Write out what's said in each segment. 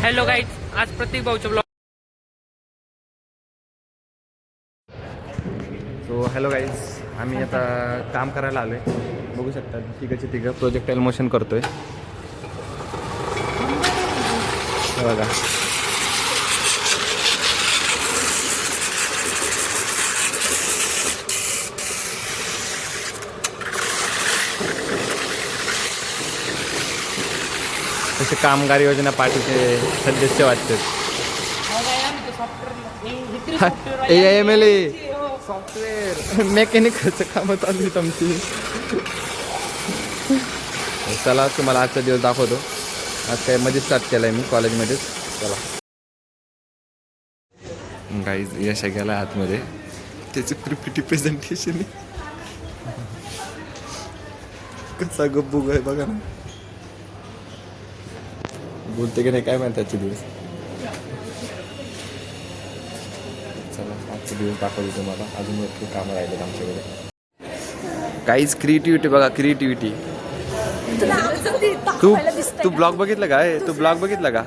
Hello guys, आज प्रतीक भाऊच्या blog. So hello guys, आम्ही आता काम करायला आलो आहे. बघू शकता तिघं प्रोजेक्टाईल मोशन करतोय. बघा तसे कामगार योजना पार्टीचे सदस्य वाटतात. AIML सॉफ्टवेअर मेकॅनिकलचं कामं चालू आहेत आमची. चला तुम्हाला आजचा दिवस दाखवतो. आज काय मध्ये स्टार्ट केलं आहे मी कॉलेजमध्येच. चला गाईज, यश गेला आतमध्ये, त्याचं PPT प्रेझेंटेशन आहे. कसा गप्पू आहे बघा ना, बोलते की नाही काय माहिती आजचे दिवस. चला आजचे दिवस दाखवतो तुम्हाला. अजून भरपूर कामं राहिलेत आमच्याकडे. काहीच क्रिएटिव्हिटी बघा, क्रिएटिव्हिटी. तू ब्लॉग बघितलं का? तू ब्लॉग बघितला का?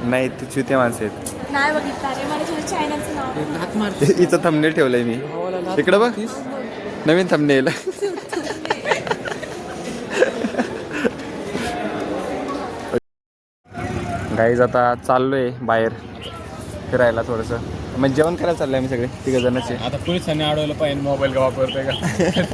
नाही, तू चुत्या माणसं आहेत. नाही बघितला रे, मला चॅनलचं नाव इथं थंबनेल ठेवलंय मी. इकडं बघ, नवीन थंबनेल. गाईज आता चाललोय बाहेर फिरायला थोडंसं. म्हणजे जेवण करायला चाललंय आम्ही सगळे तिघ जणांचे. आता पोलिसांनी अडवलं पाहिजे मोबाईल का वापरतोय का.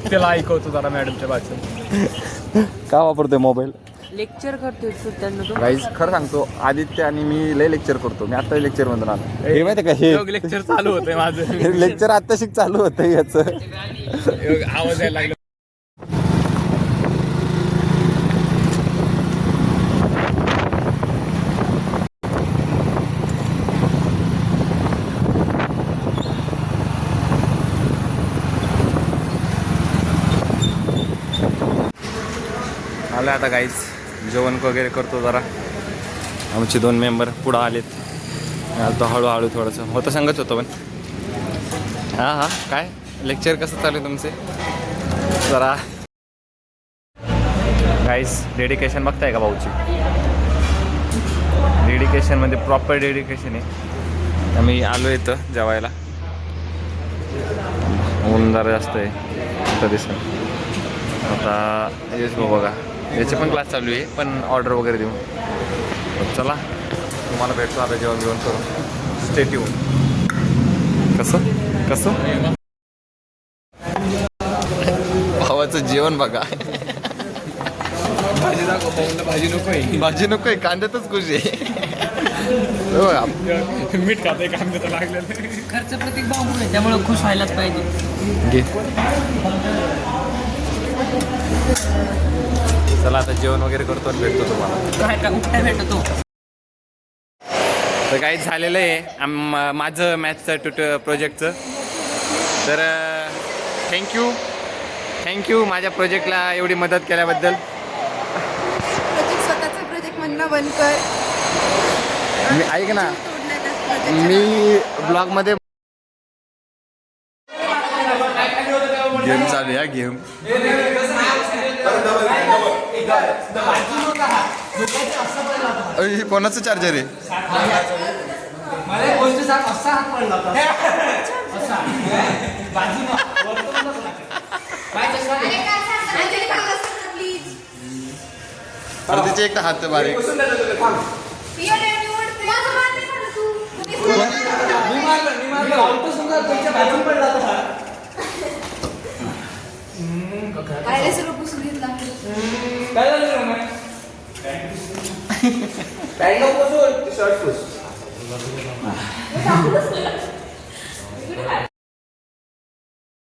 त्याला ऐकवतो जरा मॅडमच्या भाषण. का वापरतोय मोबाईल? लेक्चर करतोय सुद्धा. गाईज खरं सांगतो, आदित्य आणि मी लय लेक्चर करतो. मी आता लेक्चर मधून आलो. हे माहिती का, हे लेक्चर चालू होतंय माझं. लेक्चर आत्ताशिक चालू होतं याचं. आवाज यायला लागला. आलं आता गाईज, जेवण वगैरे करतो जरा. आमचे 2 मेंबर पुढं आलेत. आता हळूहळू थोडंसं होतं सांगत होतं पण. हां काय लेक्चर कसं चालू आहे तुमचे? जरा गाईज डेडिकेशन बघताय का भाऊची? डेडिकेशन म्हणजे प्रॉपर डेडिकेशन आहे. आम्ही आलो इथं जेवायला. ऊन जरा जास्त आहे तर दिसत. आता येस बघा, याचे पण क्लास चालू आहे, पण ऑर्डर वगैरे देऊ. चला तुम्हाला भेटतो आता जेवण घेऊन करून. Stay tune. कसं भावाचं जेवण बघा. भाजी दाखव. भाजी नकोय, कांद्यातच खुश आहे. मीठ खातोय कांद्यात लागलेलं. खर्च प्रतीक भाऊ आहे, त्यामुळे खुश व्हायलाच पाहिजे. घे. चला आता जेवण वगैरे करतो आणि भेटतो तुम्हाला. काय का कुठे भेटतो? तर काही झालेलं आहे माझं मॅथ्सचं प्रोजेक्टचं. तर थँक्यू माझ्या प्रोजेक्टला एवढी मदत केल्याबद्दल. स्वतःचा प्रोजेक्ट म्हणणं बंद कर. मी ऐक ना, मी ब्लॉगमध्ये गेम चालू आहे. गेम कोणाचं चार्जर आहे? तिचे एक हात बारीक.